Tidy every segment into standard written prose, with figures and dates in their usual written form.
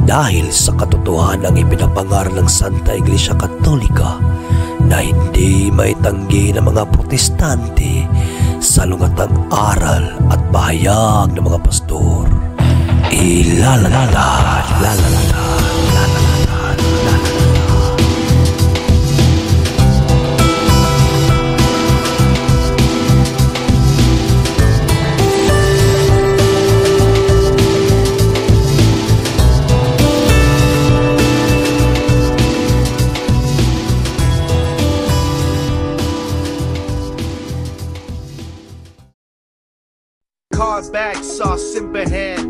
dahil sa katotohanan ng ipinapangaral ng Santa Iglesia Katolika na hindi maitanggi ng mga protestante sa lungatang aral at pahayag ng mga pastor. Car bag sauce in hand.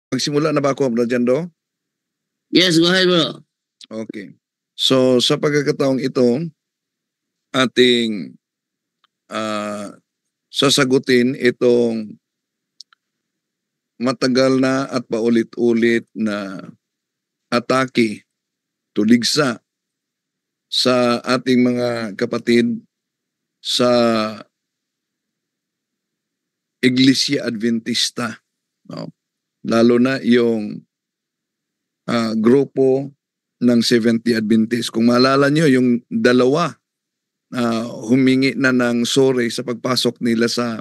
Magsimula na ba ako, Brother Jando? Yes, go ahead, bro. Okay. So, sa pagkakataong ito, ating sasagutin itong matagal na at paulit-ulit na atake, tuligsa sa ating mga kapatid sa Iglesia Adventista. No? Lalo na yung grupo ng Seventh-day Adventist. Kung maalala nyo, yung dalawa humingi na ng sorry sa pagpasok nila sa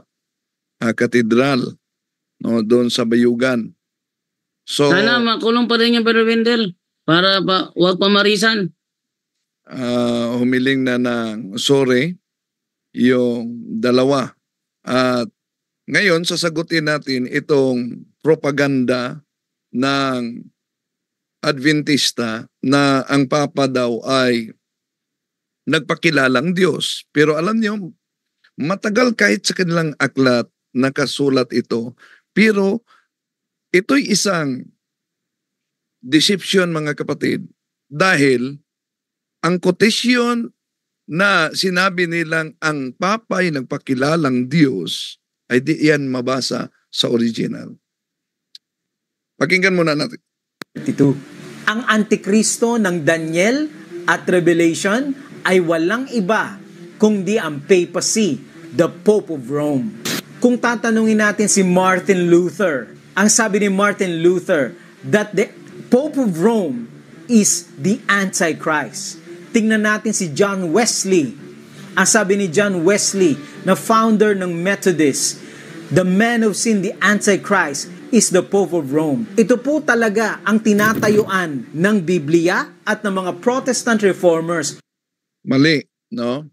katedral, no, doon sa Bayugan. So, sana makulong pa rin yung Brother Wendell para wag pamarisan. Humiling na ng sorry yung dalawa. At ngayon, sasagutin natin itong propaganda ng Adventista na ang Papa daw ay nagpakilalang Diyos. Pero alam niyo, matagal kahit sa kanilang aklat nakasulat ito. Pero ito'y isang deception, mga kapatid, dahil ang quotation na sinabi nilang ang Papa ay nagpakilalang Diyos ay di yan mabasa sa original. Pakinggan muna natin. Ito, ang Antikristo ng Daniel at Revelation ay walang iba kundi ang papacy, the Pope of Rome. Kung tatanungin natin si Martin Luther, ang sabi ni Martin Luther that the Pope of Rome is the Antichrist. Tingnan natin si John Wesley. Ang sabi ni John Wesley na founder ng Methodist, the man of sin, the Antichrist, is the Pope of Rome. Ito po talaga ang tinatayuan ng Biblia at ng mga Protestant reformers. Mali, no?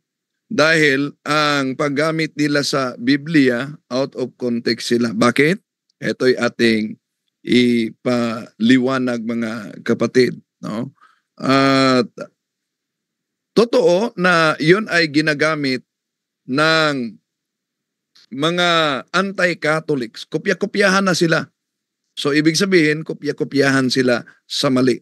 Dahil ang paggamit nila sa Biblia, out of context sila. Bakit? Ito'y ating ipaliwanag, mga kapatid. No? At totoo na yun ay ginagamit ng mga anti-Catholics. Kopya-kopyahan na sila. So ibig sabihin, kopya-kopyahan sila sa mali.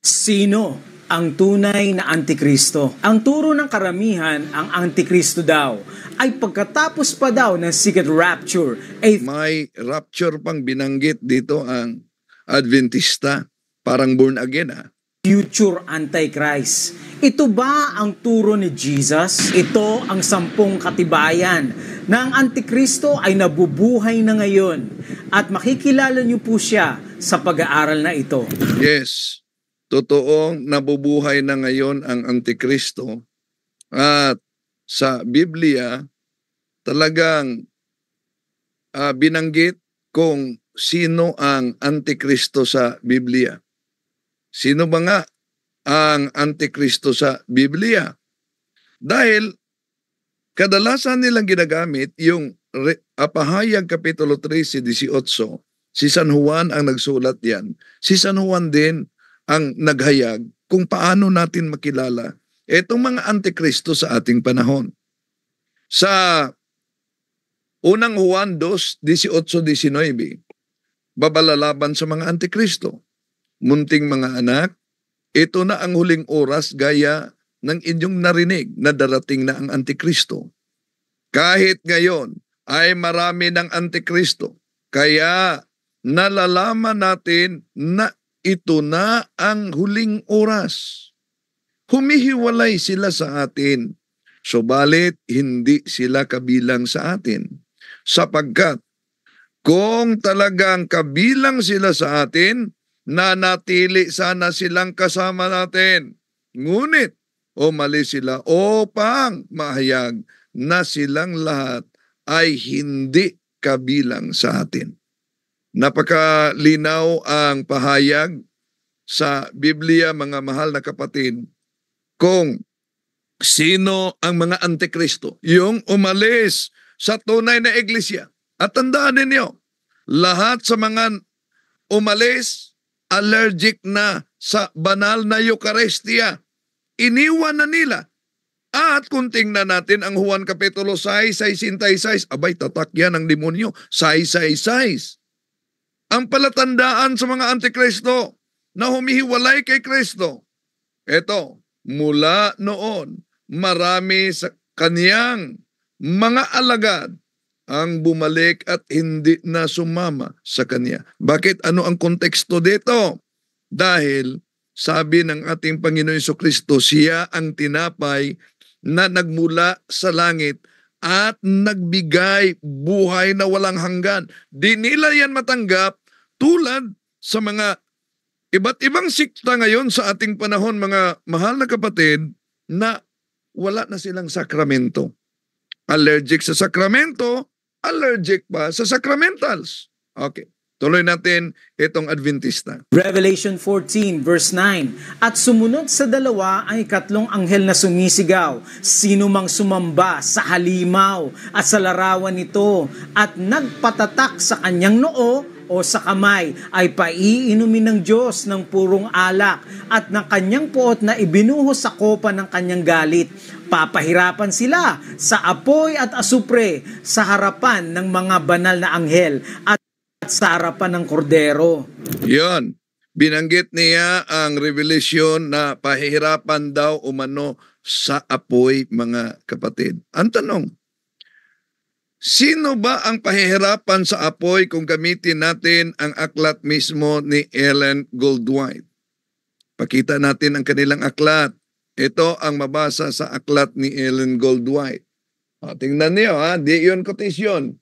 Sino ang tunay na Antikristo? Ang turo ng karamihan, ang Antikristo daw ay pagkatapos pa daw ng secret rapture. May rapture pang binanggit dito ang Adventista. Parang born again, future Antichrist. Ito ba ang turo ni Jesus? Ito ang 10 katibayan na ang Antikristo ay nabubuhay na ngayon at makikilala niyo po siya sa pag-aaral na ito. Yes, totoong nabubuhay na ngayon ang Antikristo at sa Biblia talagang binanggit kung sino ang Antikristo sa Biblia. Sino ba nga ang Antikristo sa Biblia? Dahil kadalasan nilang ginagamit yung Pahayag Kapitulo 13:18. Si San Juan ang nagsulat yan. Si San Juan din ang naghayag kung paano natin makilala itong mga Antikristo sa ating panahon. Sa unang Juan 2:18-19, babalalaban sa mga Antikristo. Munting mga anak, ito na ang huling oras gaya ng inyong narinig na darating na ang Antikristo. Kahit ngayon ay marami ng Antikristo, kaya nalalaman natin na ito na ang huling oras. Humihiwalay sila sa atin. Subalit, hindi sila kabilang sa atin. Sapagkat, kung talagang kabilang sila sa atin, nanatili sana silang kasama natin. Ngunit, umalis sila upang mahayag na silang lahat ay hindi kabilang sa atin. Napakalinaw ang pahayag sa Biblia, mga mahal na kapatid, kung sino ang mga antikristo, yung umalis sa tunay na iglesia. At tandaan ninyo, lahat sa mga umalis, allergic na sa banal na Eucharistia. Iniwan na nila. At kung tingnan natin ang Juan Kapitulo 6, 66, abay, tatak yan ang demonyo. 666. Ang palatandaan sa mga antikristo na humihiwalay kay Kristo. Ito, mula noon, marami sa kaniyang mga alagad ang bumalik at hindi na sumama sa kanya. Bakit? Ano ang konteksto dito? Dahil sabi ng ating Panginoon Jesucristo, siya ang tinapay na nagmula sa langit at nagbigay buhay na walang hanggan. Di nila yan matanggap tulad sa mga iba't ibang sikta ngayon sa ating panahon, mga mahal na kapatid, na wala na silang sakramento. Allergic sa sakramento, allergic pa sa sacramentals. Okay. Tuloy natin itong Adventista. Revelation 14 verse 9. At sumunod sa dalawa ay katlong anghel na sumisigaw, sino mang sumamba sa halimaw at sa larawan nito at nagpatatak sa kanyang noo o sa kamay ay paiinumin ng Diyos ng purong alak at ng kanyang puot na ibinuhos sa kopa ng kanyang galit. Papahirapan sila sa apoy at asupre sa harapan ng mga banal na anghel at sa harapan ng kordero. Yon. Binanggit niya ang revelation na pahihirapan daw umano sa apoy, mga kapatid. Ang tanong, sino ba ang pahihirapan sa apoy kung gamitin natin ang aklat mismo ni Ellen Goldwhite? Pakita natin ang kanilang aklat. Ito ang mabasa sa aklat ni Ellen Goldwhite. O, tingnan niyo ha, di yun kotisyon.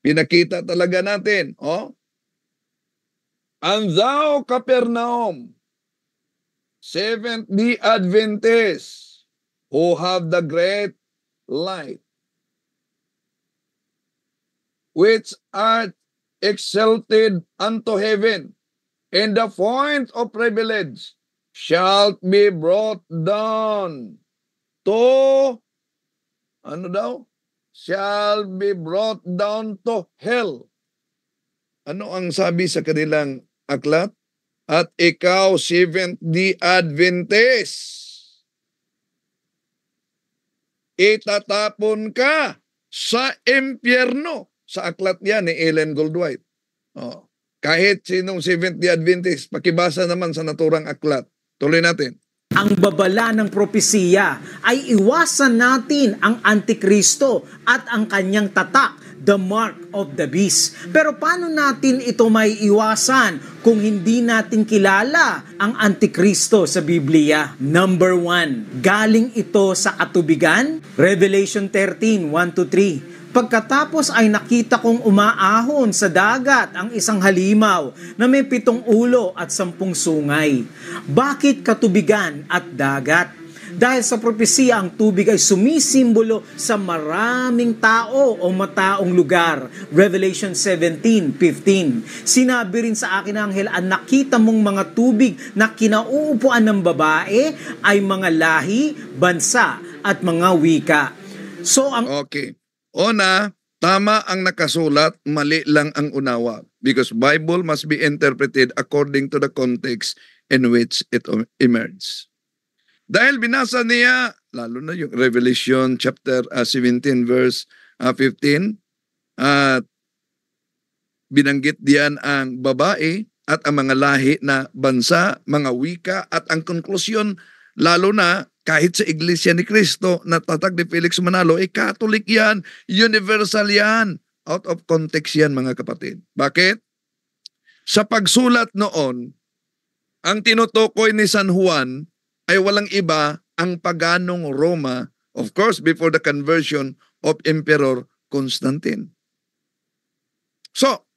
Pinakita talaga natin. O, and thou, Capernaum, Seventh-day Adventist, who have the great light, which art exalted unto heaven, and the point of privilege shall be brought down to, ano daw? Shall be brought down to hell. Ano ang sabi sa kanilang aklat? At ikaw, Seventh-day Adventist, itatapon ka sa impyerno. Sa aklat niya ni Ellen Goldwhite. Oh, kahit sinong Seventh-day Adventist, pakibasa naman sa naturang aklat. Tuloy natin. Ang babala ng propesiya ay iwasan natin ang Antikristo at ang kanyang tatak, the mark of the beast. Pero paano natin ito may iwasan kung hindi natin kilala ang Antikristo sa Biblia? Number 1, galing ito sa katubigan. Revelation 13, 1-3. Pagkatapos ay nakita kong umaahon sa dagat ang isang halimaw na may 7 ulo at 10 sungay. Bakit katubigan at dagat? Dahil sa propesiya, ang tubig ay sumisimbolo sa maraming tao o mataong lugar. Revelation 17:15. Sinabi rin sa akin ng anghel, ang nakita mong mga tubig na kinauupuan ng babae ay mga lahi, bansa at mga wika. So ang Okay. Una, tama ang nakasulat, mali lang ang unawa. Because Bible must be interpreted according to the context in which it emerges. Dahil binasa niya, lalo na yung Revelation chapter 17 verse 15, at binanggit diyan ang babae at ang mga lahi na bansa, mga wika, at ang konklusyon, lalo na kahit sa Iglesia ni Cristo, na tatag ni Felix Manalo, Catholic yan, universal yan. Out of context yan, mga kapatid. Bakit? Sa pagsulat noon, ang tinutukoy ni San Juan ay walang iba ang paganong Roma, of course, before the conversion of Emperor Constantine. So,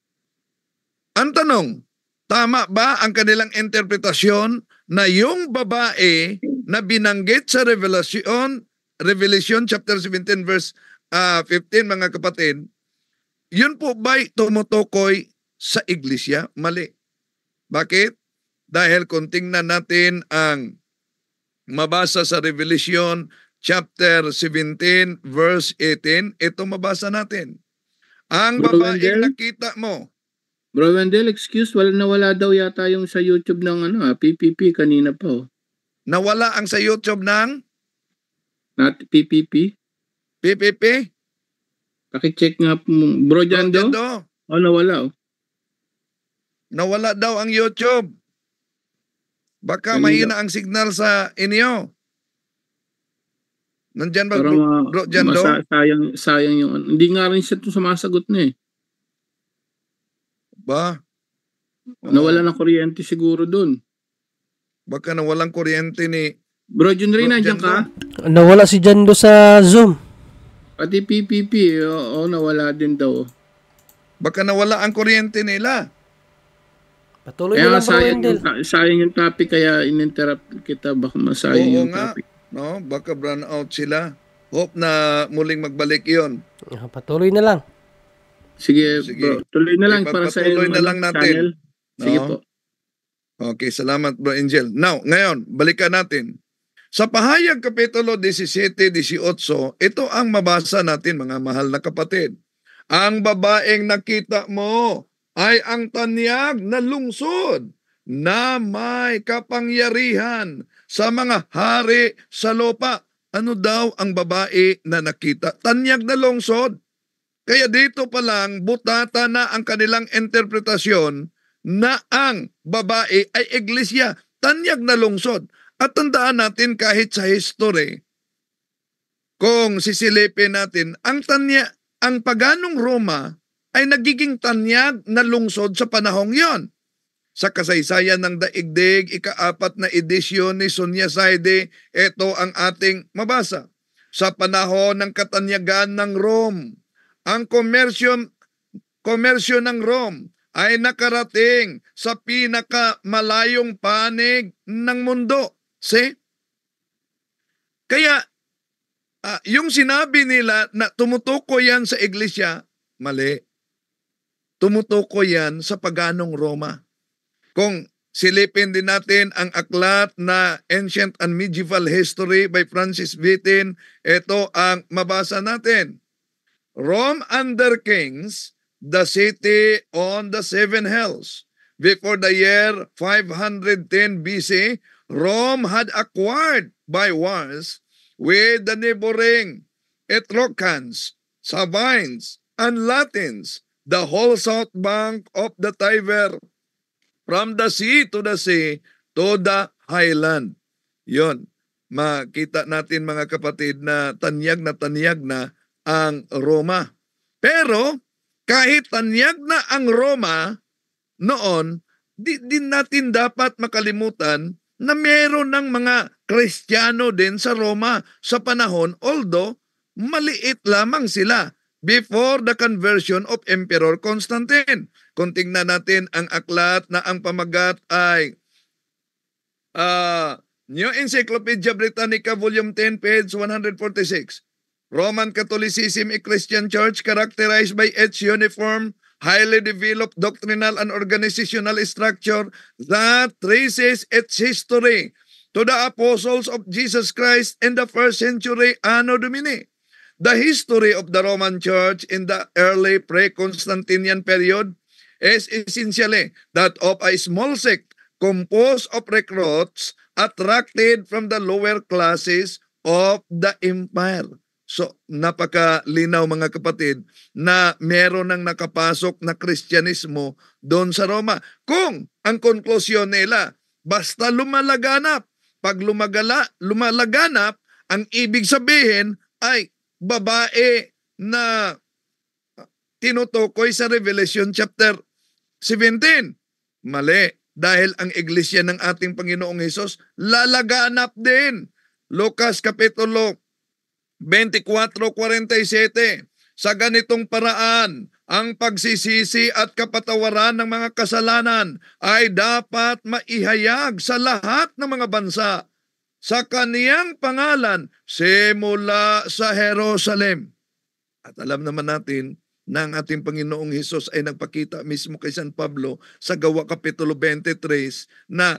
ang tanong, tama ba ang kanilang interpretasyon na yung babae na binanggit sa Revelation chapter 17 verse 15, mga kapatid, yun po ba'y tumutukoy sa iglesia? Mali. Bakit? Dahil kung tingnan natin ang mabasa sa Revelation chapter 17 verse 18, ito mabasa natin. Ang Bro babaeng Wendell? nakita mo, Bro Wendell, excuse, nawala daw yata yung sa YouTube ng PPP kanina pa. nawala ang sa YouTube ng Not PPP? PPP? Pakicheck nga po. Bro Jando? Jando, Nawala. nawala daw ang YouTube. Baka Kanina. mahina ang signal sa inyo. Nandyan ba, Parang Bro Jando? sayang yung hindi nga rin siya sumasagot na eh. Ba? Nawala ng kuryente siguro dun. Baka nawalang kuryente ni Bro Junry, Bro nandiyan Jando? ka? Nawala si Jando sa Zoom. Pati PPP, oo, nawala din daw. Baka nawala ang kuryente nila. Patuloy Kaya na nga lang, Bro Wendell. sayang yung topic, kaya in-interrupt kita. Baka masayang Oo yung nga. topic. No, baka brown out sila. Hope na muling magbalik yon. Patuloy na lang. Sige, Sige. bro. Tuloy na lang para sa Ipagpatuloy na lang natin. channel. Sige No? po. Okay, salamat Bro Angel. Now, ngayon, balikan natin. Sa pahayag Kapitulo 17-18, ito ang mabasa natin, mga mahal na kapatid. Ang babaeng nakita mo ay ang tanyag na lungsod na may kapangyarihan sa mga hari sa lupa. Ano daw ang babae na nakita? Tanyag na lungsod. Kaya dito pa lang, butata na ang kanilang interpretasyon na ang babae ay iglesia. Tanyag na lungsod. At tandaan natin kahit sa history, kung sisilipin natin, ang paganong Roma ay nagiging tanyag na lungsod sa panahong yon. Sa kasaysayan ng daigdig, ika-4 na edisyon ni Sonia Saide, ito ang ating mabasa. Sa panahon ng katanyagan ng Rome, ang komersyo ng Rome ay nakarating sa pinakamalayong panig ng mundo. See? Kaya, yung sinabi nila na tumutukoy yan sa iglesia, mali. Tumutukoy yan sa paganong Roma. Kung silipin din natin ang aklat na Ancient and Medieval History by Francis Witten, ito ang mabasa natin. Rome under kings, the city on the seven hills. Before the year 510 BC, Rome had acquired by wars with the neighboring Etruscans, Sabines, and Latins the whole south bank of the Tiber, from the sea to the highland. Yon, makita natin mga kapatid na tanyag na ang Roma. Pero kahit tanyag na ang Roma noon, di natin dapat makalimutan na meron ng mga Kristiyano din sa Roma sa panahon, although maliit lamang sila before the conversion of Emperor Constantine. Kung tingnan natin ang aklat na ang pamagat ay New Encyclopedia Britannica Volume 10, page 146. Roman Catholicism, a Christian church characterized by its uniform, highly developed doctrinal and organizational structure that traces its history to the apostles of Jesus Christ in the first century Anno Domini. The history of the Roman Church in the early pre-Constantinian period is essentially that of a small sect composed of recruits attracted from the lower classes of the empire. So, napakalinaw mga kapatid na meron ng nakapasok na Kristyanismo doon sa Roma. Kung ang konklusyon nila, basta lumalaganap, pag lumalaganap, ang ibig sabihin ay babae na tinutukoy sa Revelation chapter 17. Mali. dahil ang iglesia ng ating Panginoong Hesus lalaganap din. Lucas Kapitulo 24:47. Sa ganitong paraan, ang pagsisisi at kapatawaran ng mga kasalanan ay dapat maihayag sa lahat ng mga bansa sa kaniyang pangalan simula sa Jerusalem. At alam naman natin na ang ating Panginoong Hesus ay nagpakita mismo kay San Pablo sa Gawa Kapitulo 23 na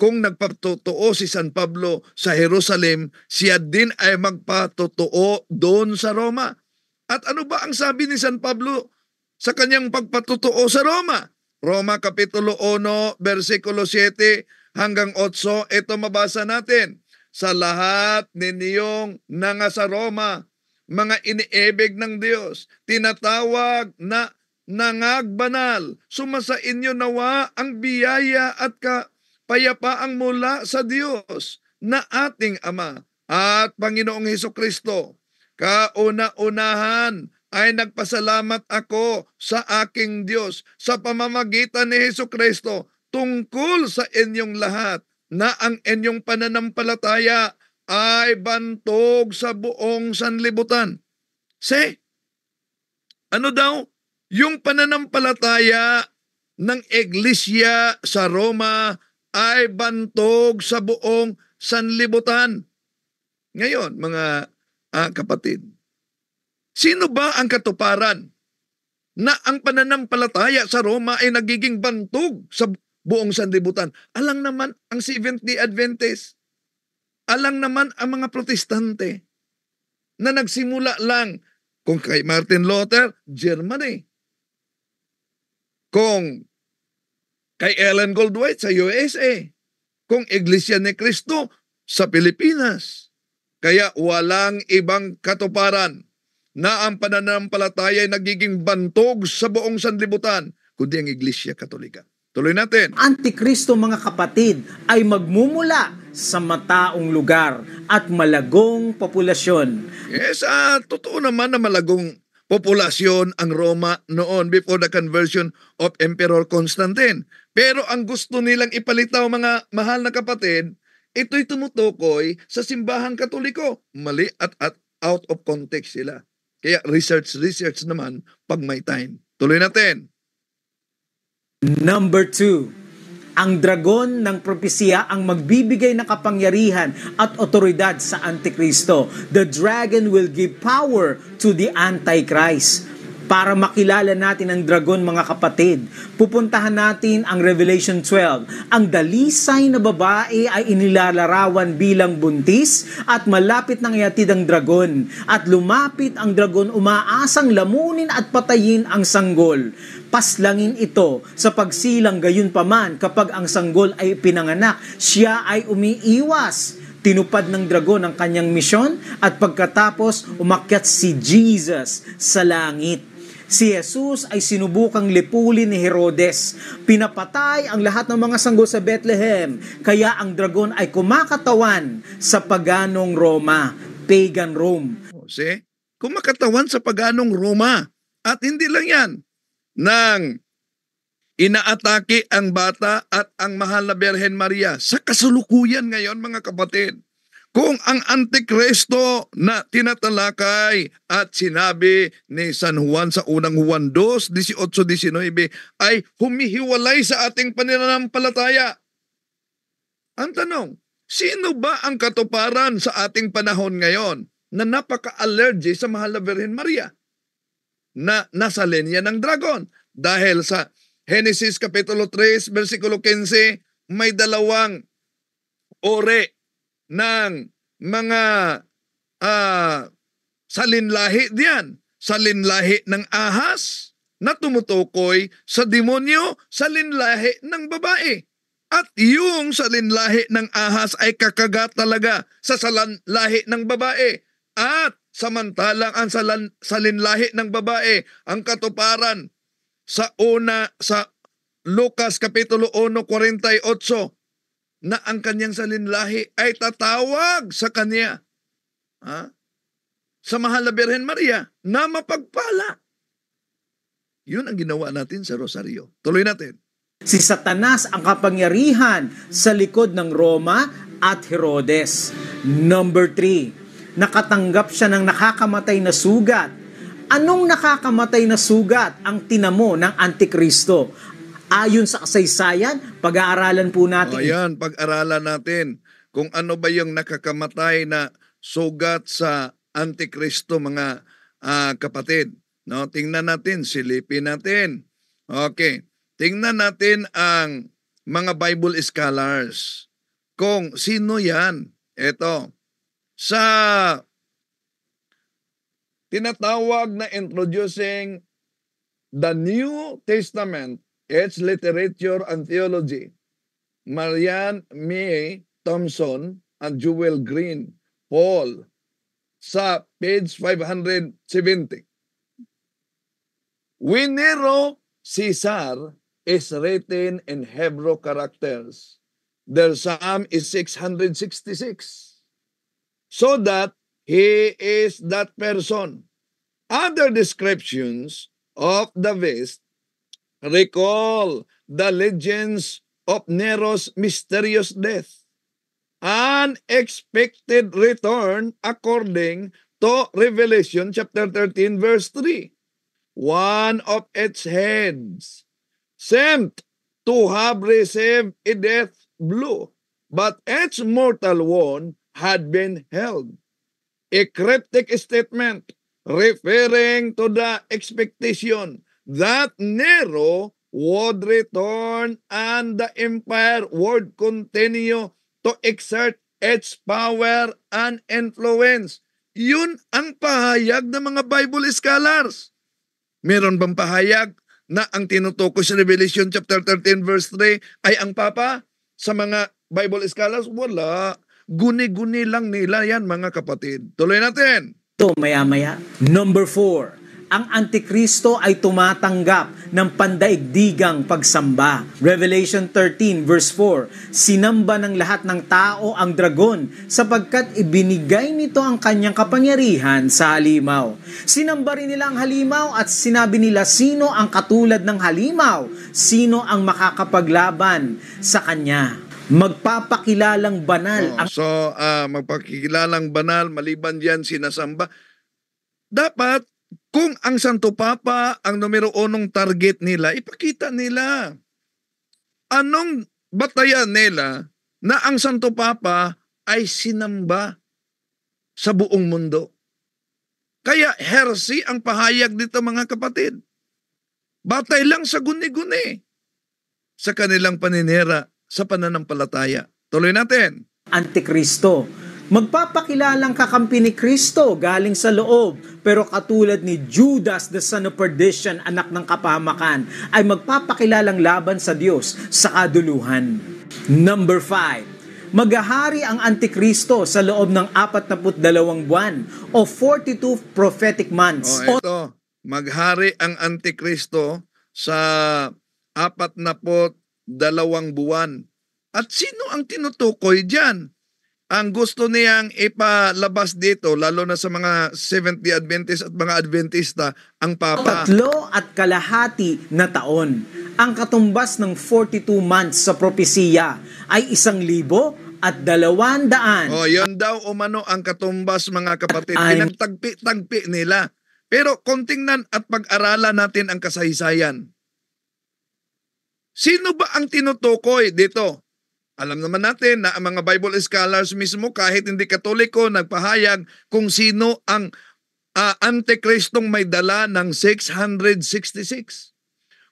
kung nagpatotoo si San Pablo sa Jerusalem, siya din ay magpatotoo doon sa Roma. At ano ba ang sabi ni San Pablo sa kanyang pagpatotoo sa Roma? Roma Kapitulo 1, versikulo 7 hanggang 8, ito mabasa natin. Sa lahat ninyong nasa Roma, mga iniibig ng Diyos, tinatawag na nangagbanal, sumasa inyo nawa ang biyaya at kapayapaang mula sa Diyos na ating Ama at Panginoong Hesukristo. Kauna-unahan ay nagpasalamat ako sa aking Diyos sa pamamagitan ni Hesukristo tungkol sa inyong lahat na ang inyong pananampalataya ay bantog sa buong sanlibutan. Ano daw? Yung pananampalataya ng iglesia sa Roma ay bantog sa buong sanlibutan. Ngayon, mga kapatid, sino ba ang katuparan na ang pananampalataya sa Roma ay nagiging bantog sa buong sanlibutan? Alang naman ang Seventh-day Adventist. Alang naman ang mga protestante na nagsimula lang kung kay Martin Luther, Germany. Kung kay Ellen Goldwhite sa USA. Kung Iglesia ni Cristo sa Pilipinas. Kaya walang ibang katuparan na ang pananampalataya ay nagiging bantog sa buong sanlibutan kundi ang Iglesia Katolika. Tuloy natin. Antikristo, mga kapatid, ay magmumula sa mataong lugar at malagong populasyon. Yes, totoo naman na malagong populasyon ang Roma noon before the conversion of Emperor Constantine. Pero ang gusto nilang ipalitaw, mga mahal na kapatid, ito'y tumutukoy sa simbahang Katoliko. Mali at out of context sila. Kaya research naman pag may time. Tuloy natin. Number 2, ang dragon ng propesya ang magbibigay ng kapangyarihan at otoridad sa Antikristo. The dragon will give power to the Antichrist. Para makilala natin ang dragon, mga kapatid, pupuntahan natin ang Revelation 12. Ang dalisay na babae ay inilalarawan bilang buntis at malapit nang ihatid ang dragon. At lumapit ang dragon, umaasang lamunin at patayin ang sanggol. Paslangin ito sa pagsilang, gayon paman kapag ang sanggol ay pinanganak, siya ay umiiwas. Tinupad ng dragon ang kanyang misyon at pagkatapos umakyat si Jesus sa langit. Si Jesus ay sinubukang lipulin ni Herodes. Pinapatay ang lahat ng mga sanggol sa Bethlehem. Kaya ang dragon ay kumakatawan sa paganong Roma, pagan Rome. Kumakatawan sa paganong Roma. At hindi lang yan. Nang inaatake ang bata at ang mahal na Birhen Maria sa kasulukuyan ngayon, mga kapatid. Kung ang Antikristo na tinatalakay at sinabi ni San Juan sa unang Juan 2, 18-19 ay humihiwalay sa ating pananampalataya. Ang tanong, sino ba ang katuparan sa ating panahon ngayon na napaka-allergy sa mahal na Birhen Maria na nasa linya ng dragon? Dahil sa Genesis Kapitulo 3, versikulo 15, may dalawang ore ng mga salinlahi diyan. Salinlahi ng ahas na tumutukoy sa demonyo, salinlahi ng babae. At yung salinlahi ng ahas ay kakagat talaga sa salinlahi ng babae. At samantalang ang salinlahi ng babae, ang katuparan sa Lucas Kapitulo 1:48, na ang kanyang salinlahi ay tatawag sa kanya, sa mahal na Birhen Maria, na mapagpala. Yun ang ginawa natin sa Rosaryo. Tuloy natin. Si Satanas ang kapangyarihan sa likod ng Roma at Herodes. Number 3, nakatanggap siya ng nakakamatay na sugat. Anong nakakamatay na sugat ang tinamo ng Antikristo? Ayon sa kasaysayan, pag-aaralan po natin. Ayan, pag-aralan natin kung ano ba yung nakakamatay na sugat sa Antikristo, mga kapatid. No, tingnan natin, silipin natin. Okay, tingnan natin ang mga Bible scholars. Kung sino yan? Ito, sa tinatawag na Introducing the New Testament, its Literature and Theology, Marianne May Thompson and Jewel Green Paul, sa page 570. When Nero Caesar is written in Hebrew characters, their sum is 666. So that he is that person. Other descriptions of the West recall the legends of Nero's mysterious death, unexpected return according to Revelation chapter 13 verse 3. One of its heads seemed to have received a death blow, but its mortal wound had been held. A cryptic statement referring to the expectation that Nero would return and the empire would continue to exert its power and influence. Yun ang pahayag ng mga Bible scholars. Meron bang pahayag na ang tinutukoy sa Revelation chapter 13 verse 3 ay ang Papa? Sa mga Bible scholars, wala. Guni-guni lang nila yan, mga kapatid. Tuloy natin. Ito maya-maya. Number 4, ang Antikristo ay tumatanggap ng pandaigdigang pagsamba. Revelation 13 verse 4, sinamba ng lahat ng tao ang dragon sapagkat ibinigay nito ang kanyang kapangyarihan sa halimaw. Sinamba rin nila ang halimaw at sinabi nila sino ang katulad ng halimaw, sino ang makakapaglaban sa kanya. Magpapakilalang banal ang Magpakilalang banal, maliban diyan sinasamba. Dapat kung ang Santo Papa ang numero 1 target nila, ipakita nila. Anong batayan nila na ang Santo Papa ay sinamba sa buong mundo? Kaya heresy ang pahayag dito, mga kapatid. Batay lang sa guni-guni sa kanilang paninira sa pananampalataya. Tuloy natin. Antikristo. Magpapakilalang kakampi ni Kristo galing sa loob, pero katulad ni Judas the son of perdition, anak ng kapahamakan, ay magpapakilalang laban sa Diyos sa kaduluhan. Number 5, maghahari ang Antikristo sa loob ng 42 buwan o 42 prophetic months. Ito, maghari ang Antikristo sa 42 buwan. At sino ang tinutukoy diyan? Ang gusto niyang ipalabas dito, lalo na sa mga Seventh-day Adventist at mga Adventista, ang Papa. 3.5 na taon. Ang katumbas ng 42 months sa propesiya ay 1,200. Yan daw umano ang katumbas, mga kapatid. Pinagtagpi-tagpi nila. Pero kontingnan at pag-aralan natin ang kasaysayan. Sino ba ang tinutukoy dito? Alam naman natin na ang mga Bible scholars mismo, kahit hindi Katoliko, nagpahayag kung sino ang Antikristong may dala ng 666.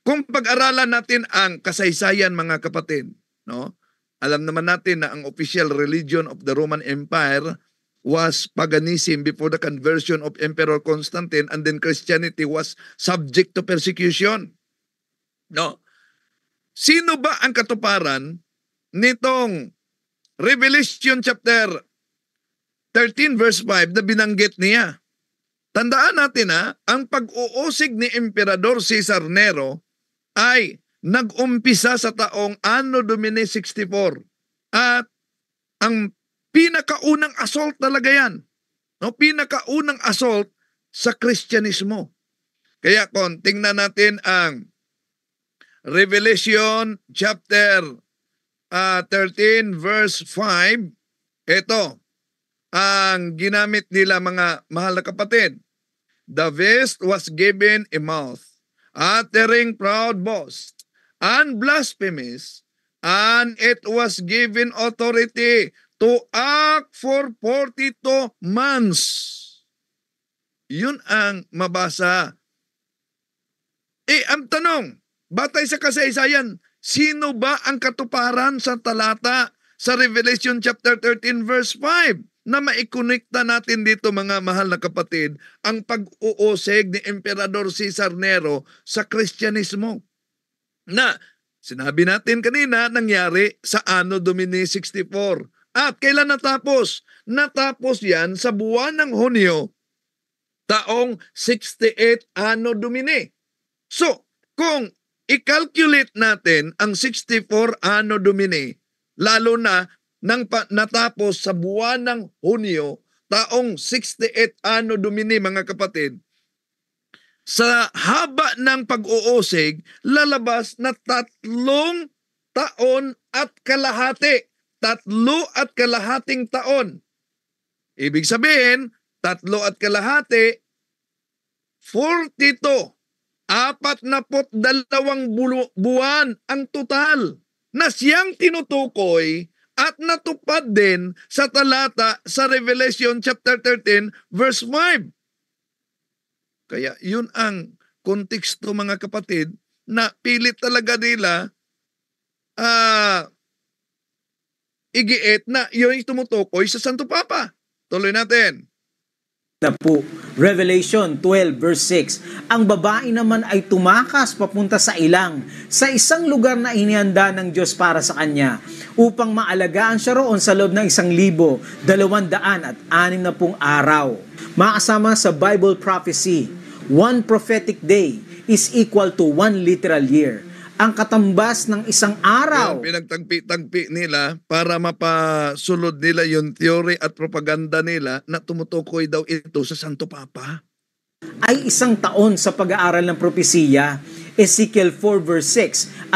Kung pag-aralan natin ang kasaysayan, mga kapatid, no? Alam naman natin na ang official religion of the Roman Empire was paganism before the conversion of Emperor Constantine, and then Christianity was subject to persecution. No? Sino ba ang katuparan nitong Revelation chapter 13 verse 5 na binanggit niya? Tandaan natin ang pag-uusig ni Emperador Caesar Nero ay nag-umpisa sa taong Anno Domini 64. At ang pinakaunang assault talaga yan. No? Pinakaunang assault sa Kristyanismo. Kaya kung tingnan natin ang Revelation chapter 13 verse 5, ito ang ginamit nila mga mahal na kapatid. The beast was given a mouth, uttering proud boast, and blasphemous, and it was given authority to act for 42 months. Yun ang mabasa. Ang tanong, batay sa kasaysayan, sino ba ang katuparan sa talata sa Revelation chapter 13 verse 5 na maikonekta natin dito mga mahal na kapatid ang pag-uusig ni Emperador Cesar Nero sa Kristyanismo? Na sinabi natin kanina nangyari sa Anno Domini 64. At kailan natapos? Natapos yan sa buwan ng Hunyo, taong 68 Anno Domini. So, kung i-calculate natin ang 64 Anno Domini, lalo na nang natapos sa buwan ng Hunyo, taong 68 Anno Domini mga kapatid, sa haba ng pag-uusig, lalabas na 3 taon at kalahati. 3 at kalahating taon. Ibig sabihin, 3 at kalahati, 42. 42 buwan ang total na siyang tinutukoy at natupad din sa talata sa Revelation chapter 13 verse 5. Kaya yun ang konteksto mga kapatid na pilit talaga nila igiit na yun yung tumutukoy sa Santo Papa. Tuloy natin. Na po, Revelation 12 verse 6, ang babae naman ay tumakas papunta sa ilang, sa isang lugar na inihanda ng Diyos para sa kanya, upang maalagaan siya roon sa loob ng 1,260 araw. Makasama sa Bible prophecy, 1 prophetic day is equal to 1 literal year. Ang katambas ng isang araw. Yan, pinagtagpi-tagpi nila para mapasulod nila yung theory at propaganda nila na tumutukoy daw ito sa Santo Papa. Ay 1 taon sa pag-aaral ng propesiya, Ezekiel 4 verse 6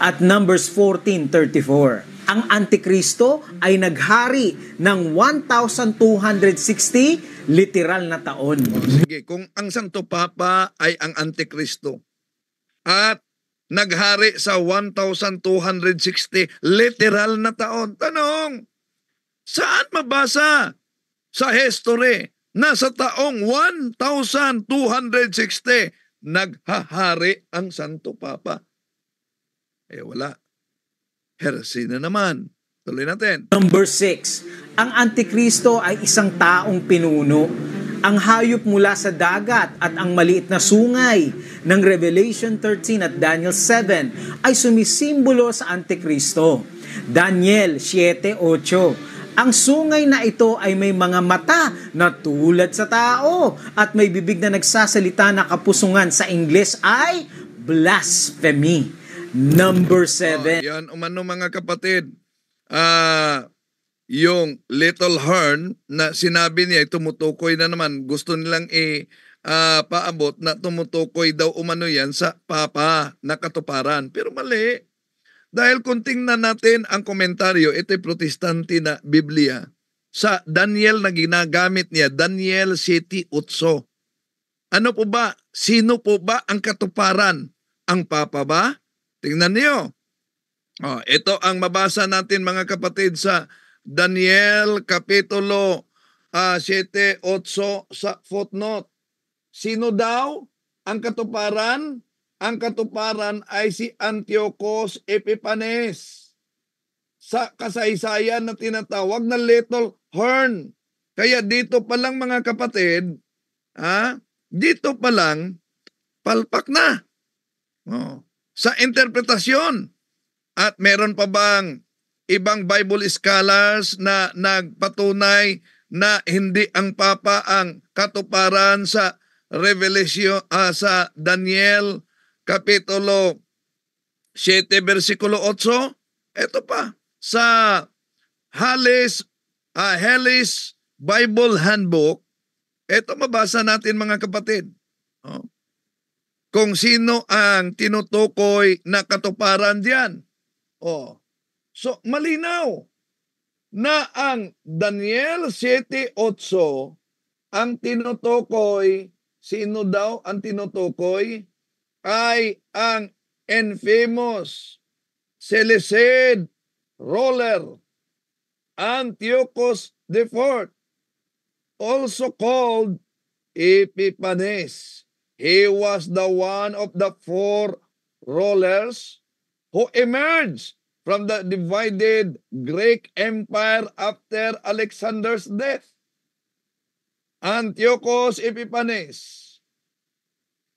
at Numbers 14:34. Ang Antikristo ay naghari ng 1,260 literal na taon. Sige, kung ang Santo Papa ay ang Antikristo at naghari sa 1,260 literal na taon. Tanong, saan mabasa sa history na sa taong 1,260 naghahari ang Santo Papa? Wala. Heresy na naman. Tuloy natin. Number 6, ang Antikristo ay isang taong pinuno. Ang hayop mula sa dagat at ang maliit na sungay ng Revelation 13 at Daniel 7 ay sumisimbolo sa Antikristo. Daniel 7:8, ang sungay na ito ay may mga mata na tulad sa tao at may bibig na nagsasalita na kapusungan, sa Ingles ay blasphemy. Number 7. Yan umano mga kapatid. Yung little horn na sinabi niya, tumutukoy na naman, gusto nilang paabot na tumutukoy daw umano yan sa Papa na katuparan. Pero mali. Dahil kung tingnan natin ang komentaryo, ito'y protestante na Biblia. Sa Daniel na ginagamit niya, Daniel 7:8. Ano po ba? Sino po ba ang katuparan? Ang Papa ba? Tingnan niyo. Ito ang mabasa natin mga kapatid sa Daniel Kapitulo 7:8 sa footnote. Sino daw ang katuparan? Ang katuparan ay si Antiochus Epiphanes. Sa kasaysayan na tinatawag na little horn. Kaya dito pa lang mga kapatid, dito pa lang, palpak na. Sa interpretasyon. At meron pa bang ibang Bible scholars na nagpatunay na hindi ang Papa ang katuparan sa Revelation, sa Daniel Kapitulo 7 versikulo 8? Ito pa sa Hellis Bible Handbook. Ito mabasa natin mga kapatid. kung sino ang tinutukoy na katuparan diyan. So malinaw na ang Daniel 7:8 ang tinutukoy, sino daw ang tinutukoy? Ay ang infamous Seleucid ruler Antiochus IV, also called Epiphanes. He was the one of the 4 rulers who emerged from the divided Greek Empire after Alexander's death. Antiochus Epiphanes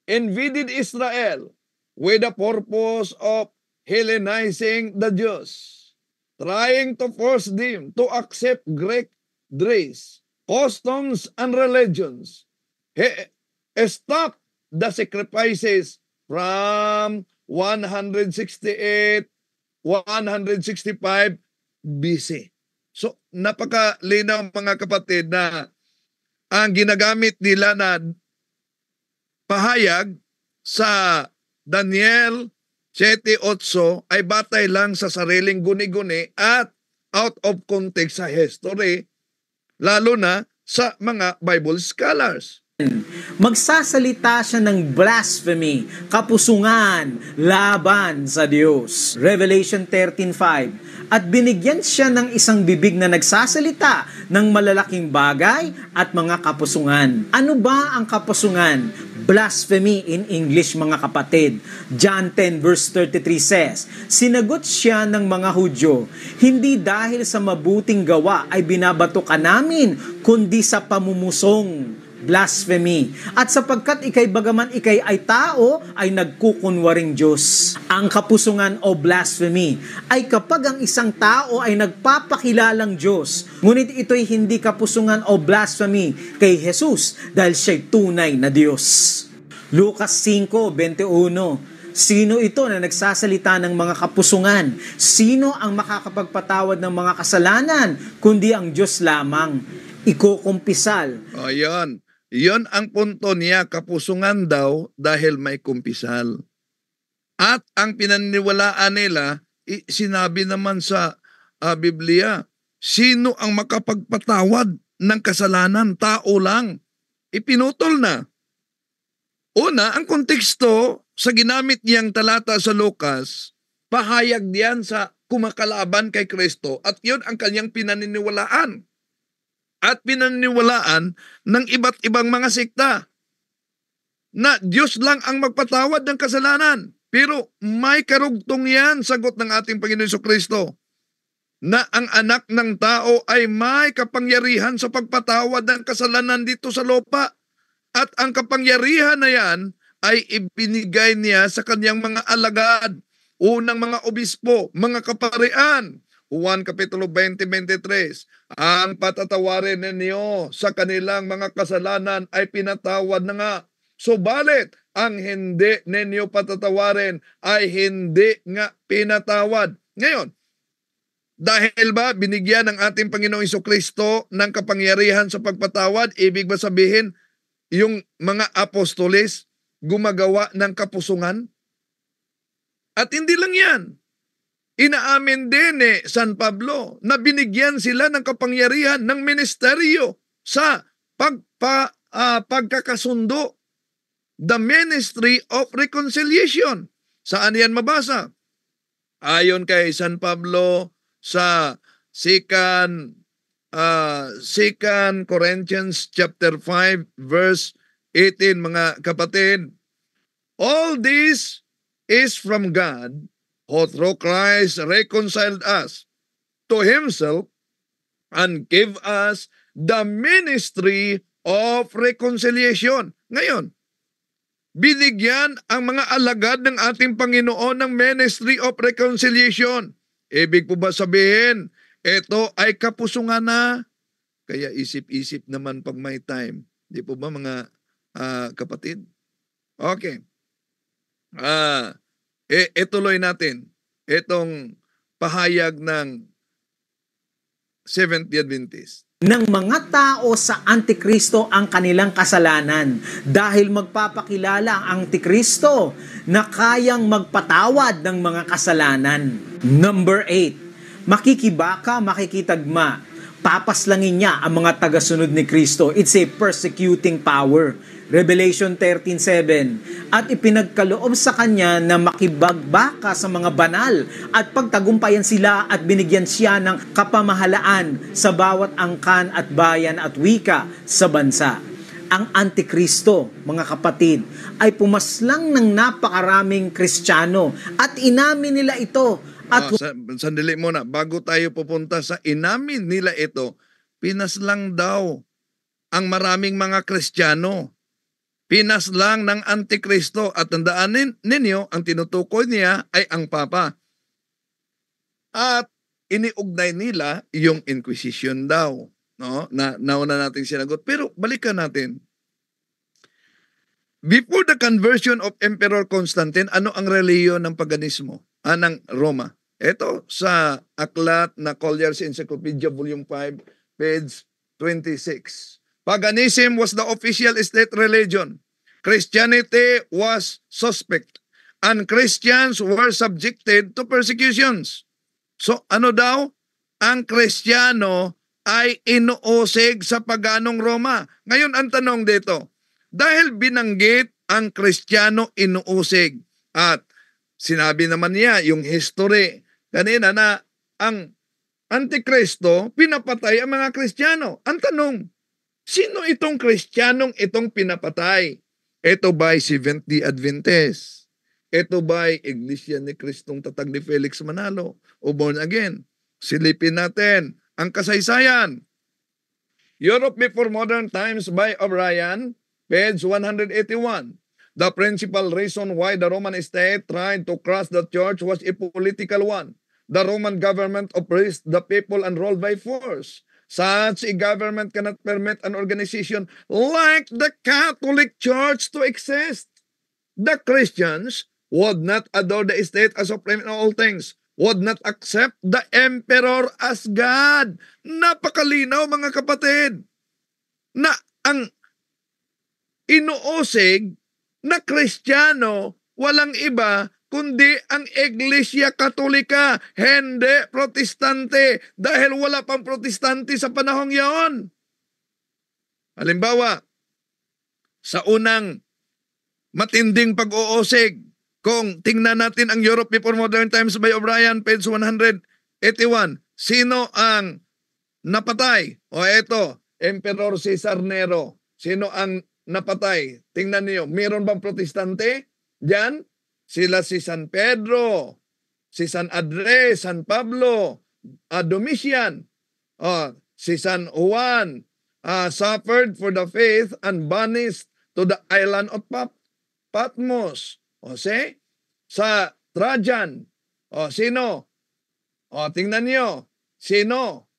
invaded Israel with the purpose of Hellenizing the Jews, trying to force them to accept Greek dress, customs, and religions. He stopped the sacrifices from 168, 165 BC. So, napakalinaw mga kapatid na ang ginagamit nila na pahayag sa Daniel 7:8 ay batay lang sa sariling guni-guni at out of context sa history, lalo na sa mga Bible scholars. Magsasalita siya ng blasphemy, kapusungan, laban sa Diyos. Revelation 13:5. At binigyan siya ng isang bibig na nagsasalita ng malalaking bagay at mga kapusungan. Ano ba ang kapusungan? Blasphemy in English, mga kapatid. John 10:33 says, sinagot siya ng mga Hudyo, hindi dahil sa mabuting gawa ay binabato ka namin, kundi sa pamumusong. Blasphemy. At sapagkat ikay bagaman ikay ay tao, ay nagkukunwaring Diyos. Ang kapusungan o blasphemy ay kapag ang isang tao ay nagpapakilalang Diyos, ngunit ito'y hindi kapusungan o blasphemy kay Jesus dahil siya'y tunay na Diyos. Lucas 5:21. Sino ito na nagsasalita ng mga kapusungan? Sino ang makakapagpatawad ng mga kasalanan kundi ang Diyos lamang? Ikukumpisal. Yon ang punto niya, kapusungan daw dahil may kumpisal. At ang pinaniniwalaan nila, sinabi naman sa Biblia, sino ang makapagpatawad ng kasalanan? Tao lang. Ipinutol na. Una, ang konteksto sa ginamit niyang talata sa Lucas, pahayag diyan sa kumakalaban kay Kristo at yun ang kanyang pinaniniwalaan. At pinaniniwalaan ng iba't ibang mga sekta na Diyos lang ang magpatawad ng kasalanan. Pero may karugtong yan, sagot ng ating Panginoon Jesucristo, na ang anak ng tao ay may kapangyarihan sa pagpatawad ng kasalanan dito sa lupa. At ang kapangyarihan na yan ay ibinigay niya sa kanyang mga alagad, unang mga obispo, mga kaparian. Juan Kapitulo 20:23, ang patatawarin ninyo sa kanilang mga kasalanan ay pinatawad na nga. Subalit, ang hindi ninyo patatawarin ay hindi nga pinatawad. Ngayon, dahil ba binigyan ng ating Panginoong Jesucristo ng kapangyarihan sa pagpatawad, ibig ba sabihin yung mga apostoles gumagawa ng kapusungan? At hindi lang yan. Inaamin din San Pablo na binigyan sila ng kapangyarihan ng ministeryo sa pagkakasundo. The ministry of reconciliation. Saan yan mabasa? Ayon kay San Pablo sa 2 Corinthians chapter 5 verse 18, mga kapatid. All this is from God, who through Christ reconciled us to Himself and gave us the ministry of reconciliation. Ngayon, binigyan ang mga alagad ng ating Panginoon ng ministry of reconciliation. Ibig po ba sabihin, ito ay kapusungan na? Kaya isip-isip naman pag may time. Di po ba mga kapatid? Okay. Ituloy natin itong pahayag ng Seventh-day Adventist. ng mga tao sa Antikristo ang kanilang kasalanan dahil magpapakilala ang Antikristo na kayang magpatawad ng mga kasalanan. Number 8, makikibaka, makikitagma. Papaslangin niya ang mga tagasunod ni Kristo. It's a persecuting power. Revelation 13:7. At ipinagkaloob sa kanya na makibagbaka sa mga banal at pagtagumpayan sila at binigyan siya ng kapamahalaan sa bawat angkan at bayan at wika sa bansa. Ang Antikristo, mga kapatid, ay pumaslang ng napakaraming Kristiyano at inamin nila ito. At Sandali muna, bago tayo pupunta sa inamin nila ito, pinaslang daw ang maraming mga Kristiyano. Pinaslang ng Antikristo at tandaan ninyo, ang tinutukoy niya ay ang Papa. At iniugnay nila yung Inquisition daw. No? Nauna natin sinagot. Pero balikan natin. Before the conversion of Emperor Constantine, ano ang reliyon ng paganismo? Ng Roma? Ito sa aklat na Collier's Encyclopedia Volume 5, page 26. Paganism was the official state religion. Christianity was suspect. And Christians were subjected to persecutions. So ano daw? Ang Kristiyano ay inuusig sa paganong Roma. Ngayon ang tanong dito, dahil binanggit ang Kristiyano inuusig at sinabi naman niya yung history kanina na ang Antikristo pinapatay ang mga Kristiyano. Ang tanong, sino itong Kristiyanong itong pinapatay? Ito ba'y Seventh-day Adventist? Ito ba'y Iglesia ni Kristong Tatag ni Felix Manalo? O born again? Silipin natin ang kasaysayan. Europe Before Modern Times by O'Brien, page 181. The principal reason why the Roman state tried to crush the church was a political one. The Roman government oppressed the people and ruled by force. Such a government cannot permit an organization like the Catholic Church to exist. The Christians would not adore the state as supreme in all things, would not accept the emperor as God. Napakalinaw mga kapatid na ang inuusig na Kristiyano walang iba kundi ang Iglesia Katolika, hindi Protestante, dahil wala pang Protestante sa panahong yaon. Halimbawa, sa unang matinding pag-uusig, kung tingnan natin ang Europe Before Modern Times by O'Brien, page 181, sino ang napatay? O eto, Emperor Cesar Nero. Sino ang napatay? Tingnan niyo, meron bang Protestante diyan? Sila si San Pedro, si San Andres, San Pablo, Domitian, si San Juan, suffered for the faith and banished to the island of Patmos. O sa Trajan, sino? Tingnan niyo, sino?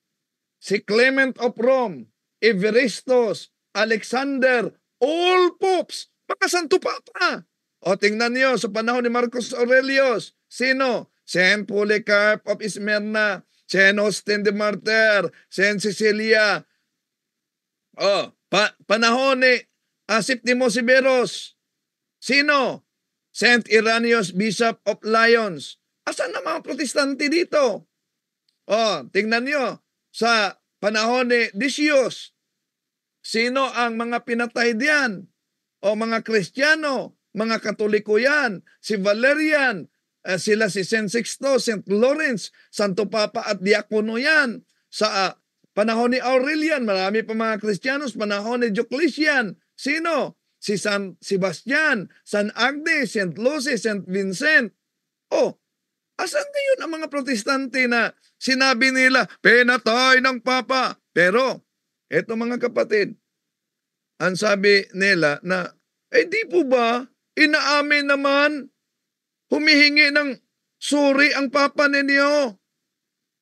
Si Clement of Rome, Everestus, Alexander, all popes, mga santo papa. Tingnan niyo, sa panahon ni Marcus Aurelius, sino? Saint Polycarp of Smyrna, Saint Austin de Martyr, Saint Cecilia. Panahon ni Septimo Severus, sino? Saint Irenaeus, Bishop of Lyons. Asan na mga Protestante dito? Tingnan niyo, sa panahon ni Decius, sino ang mga pinatay diyan? Mga Kristiyano, mga Katoliko yan, si Valerian, sila si Saint Sixto, Saint Lawrence, Santo Papa at Diakono yan. Sa panahon ni Aurelian, marami pa mga Kristiyanos, panahon ni Diocletian, sino? Si San Sebastian, San Agnes, Saint Lucy, Saint Vincent. Asan ngayon ang mga Protestante na sinabi nila, pinatay ng Papa? Pero, eto mga kapatid, ang sabi nila na, di po ba, inaamin naman, humihingi ng suri ang Papa ninyo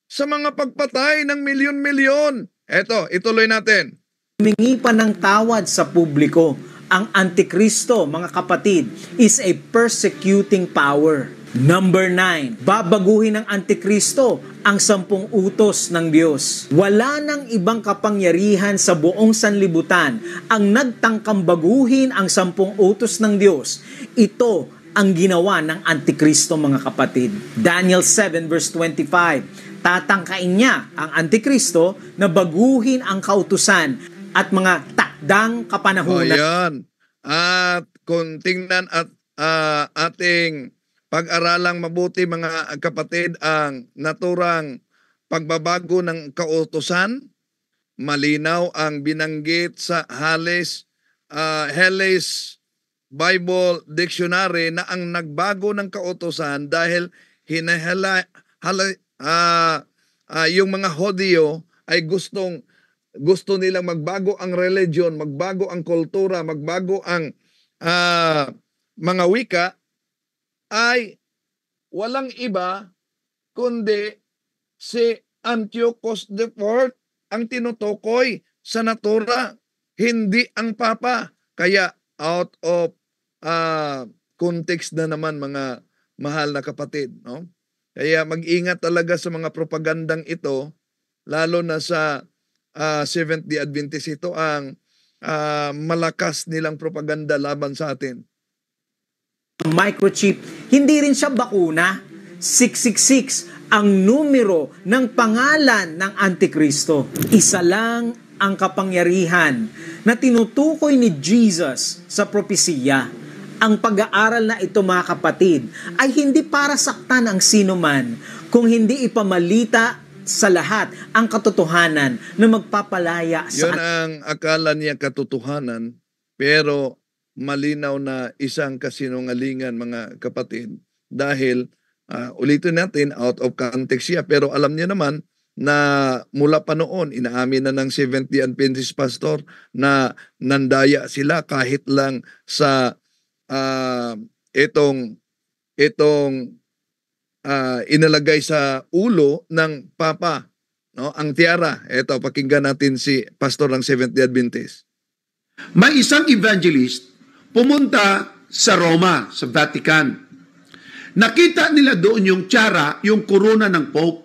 sa mga pagpatay ng milyon-milyon. Eto, ituloy natin. Humingi pa ng tawad sa publiko. Ang Antikristo, mga kapatid, is a persecuting power. Number 9, babaguhin ng Antikristo ang 10 utos ng Diyos. Wala nang ibang kapangyarihan sa buong sanlibutan ang nagtangkang baguhin ang 10 utos ng Diyos. Ito ang ginawa ng Antikristo, mga kapatid. Daniel 7 verse 25, tatangkain niya ang Antikristo na baguhin ang kautusan at mga takdang kapanahunan. Ayan. At kung tingnan at ating pag-aralang mabuti, mga kapatid, ang naturang pagbabago ng kautusan, malinaw ang binanggit sa Hellis Bible Dictionary na ang nagbago ng kautusan dahil yung mga Hodyo ay gusto nilang magbago ang religion, magbago ang kultura, magbago ang mga wika, ay walang iba kundi si Antiochus IV ang tinutukoy sa natura, hindi ang Papa. Kaya out of context na naman, mga mahal na kapatid, no? Kaya mag-ingat talaga sa mga propagandang ito, lalo na sa Seventh-day Adventist. Ito ang malakas nilang propaganda laban sa atin. Microchip, hindi rin siya bakuna. 666 ang numero ng pangalan ng Antikristo. Isa lang ang kapangyarihan na tinutukoy ni Jesus sa propesiya. Ang pag-aaral na ito, mga kapatid, ay hindi para saktan ang sino man, kung hindi ipamalita sa lahat ang katotohanan na magpapalaya sa... Yun ang akala niya katotohanan, pero malinaw na isang kasinungalingan, mga kapatid, dahil ulitin natin, out of context siya, pero alam niya naman na mula pa noon, inaamin na ng Seventh-day Adventist pastor na nandaya sila kahit lang sa itong inalagay sa ulo ng Papa, no? Ang tiara. Ito, pakinggan natin si pastor ng Seventh-day Adventist. May isang evangelist pumunta sa Roma, sa Vatican. Nakita nila doon yung tiara, yung korona ng Pope.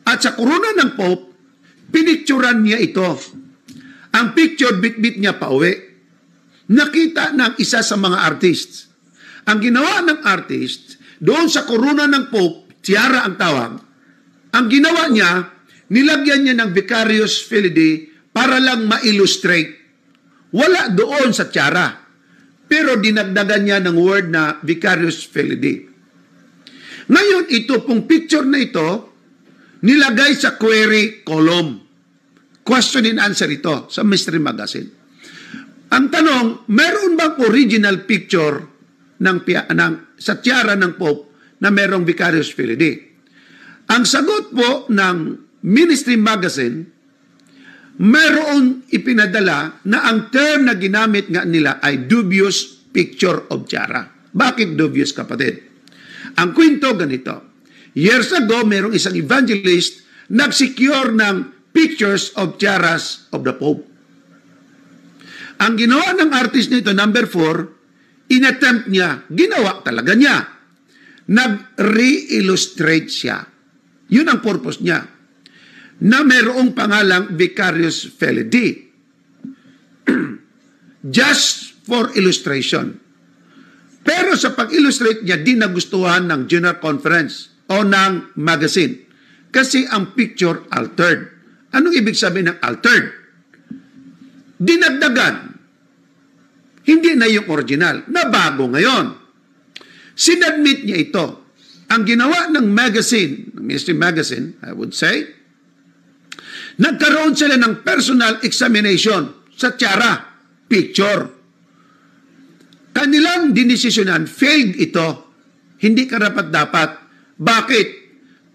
At sa korona ng Pope, pinicturan niya ito. Ang picture, bit-bit niya pa uwi. Nakita ng isa sa mga artists. Ang ginawa ng artist, doon sa korona ng Pope, tiara ang tawag, ang ginawa niya, nilagyan niya ng Vicarius Filii para lang ma-illustrate. Wala doon sa tiara. Pero dinagdagan niya ng word na Vicarius Filii. Ngayon, ito pong picture na ito, nilagay sa query column. Question and answer ito sa Mystery Magazine. Ang tanong, meron bang original picture sa tiara ng Pope na merong Vicarius Filii? Ang sagot po ng Ministry Magazine, meron ipinadala na ang term na ginamit nga nila ay dubious picture of tiara. Bakit dubious, kapatid? Ang kwento ganito. Years ago, merong isang evangelist nag-secure ng pictures of tiaras of the Pope. Ang ginawa ng artist nito, number 4, inattempt niya, ginawa talaga niya. Nag-re-illustrate siya. Yun ang purpose niya. Na merong pangalang Vicarius Filii. Just for illustration. Pero sa pag-illustrate niya, di nagustuhan ng General Conference o ng magazine. Kasi ang picture altered. Anong ibig sabihin ng altered? Dinagdagan. Hindi na yung original. Nabago ngayon. Sinadmit niya ito. Ang ginawa ng magazine, ng Ministry Magazine, I would say, nagkaroon sila ng personal examination sa tiara, picture. Kanilang dinesisyonan, failed ito. Hindi karapat-dapat. Bakit?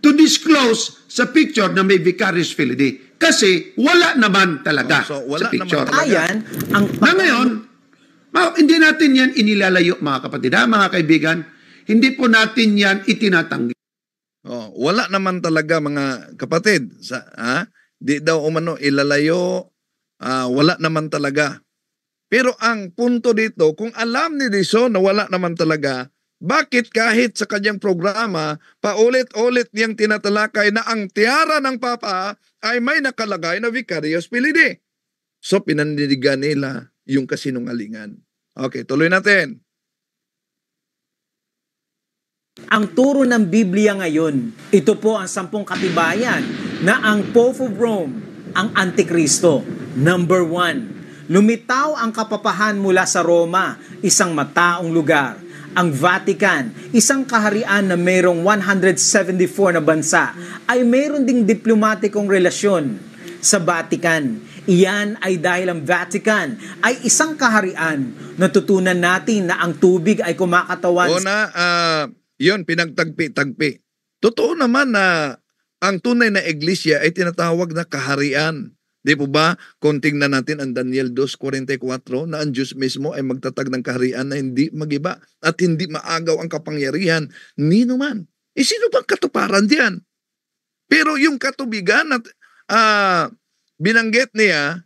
To disclose sa picture na may Vicarius Filii. Kasi wala naman talaga wala sa picture. naman talaga. Ayan, ang Na ngayon, hindi natin yan inilalayo, mga kapatid. Mga kaibigan, hindi po natin yan itinatanggi. Wala naman talaga, mga kapatid. Di daw umano ilalayo, wala naman talaga. Pero ang punto dito, kung alam ni Dison na wala naman talaga, Bakit kahit sa kanyang programa, paulit-ulit niyang tinatalakay na ang tiara ng Papa ay may nakalagay na Vicarious Filii? So pinaninigan nila yung kasinungalingan. Okay, tuloy natin. Ang turo ng Biblia ngayon, ito po ang 10 katibayan na ang Pope of Rome, ang Antikristo. Number 1, lumitaw ang kapapahan mula sa Roma, isang mataong lugar. Ang Vatican, isang kaharian na mayroong 174 na bansa, ay mayroon ding diplomatikong relasyon sa Vatican. Iyan ay dahil ang Vatican ay isang kaharian. Natutunan natin na ang tubig ay kumakatawan. Yun, pinagtagpi-tagpi. Totoo naman na ang tunay na iglesia ay tinatawag na kaharian. Di po ba? Kung tingnan natin ang Daniel 2:44 na ang Diyos mismo ay magtatag ng kaharian na hindi magiba at hindi maagaw ang kapangyarihan ni numan. Sino bang katuparan diyan? Pero yung katubigan at binanggit niya,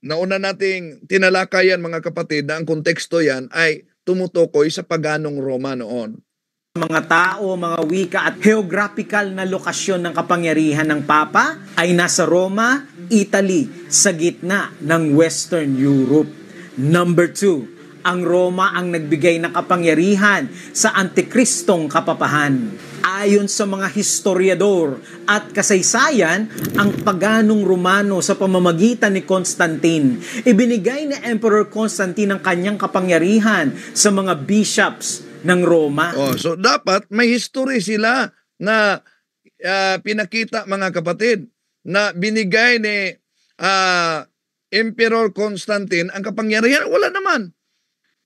nauna nating tinalakayan mga kapatid na ang konteksto yan ay tumutukoy sa paganong Roma noon. Mga tao, mga wika at geographical na lokasyon ng kapangyarihan ng Papa ay nasa Roma, Italy, sa gitna ng Western Europe. Number 2, ang Roma ang nagbigay ng kapangyarihan sa Antikristong kapapahan. Ayon sa mga historiador at kasaysayan, ang paganong Romano sa pamamagitan ni Constantine, ibinigay ni Emperor Constantine ang kanyang kapangyarihan sa mga bishops ng Roma. So dapat may history sila na pinakita mga kapatid na binigay ni Emperor Constantine ang kapangyarihan. Wala naman.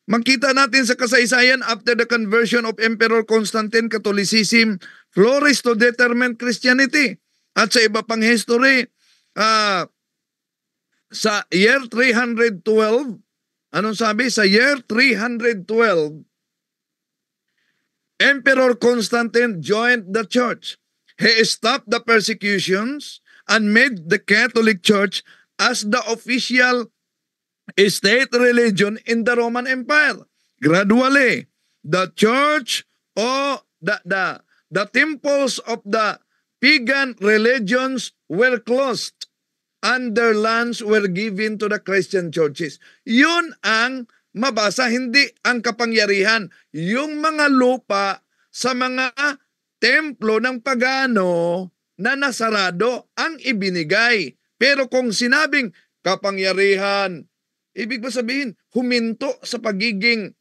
Makita natin sa kasaysayan, after the conversion of Emperor Constantine, Catholicism flourished to determine Christianity. At sa iba pang history, sa year 312, anong sabi? Sa year 312, Emperor Constantine joined the church. He stopped the persecutions and made the Catholic Church as the official state religion in the Roman Empire. Gradually, the church or the temples of the pagan religions were closed and their lands were given to the Christian churches. Yun ang mabasa, hindi ang kapangyarihan. Yung mga lupa sa mga templo ng pagano na nasarado ang ibinigay. Pero kung sinabing kapangyarihan, ibig ba sabihin, huminto sa pagiging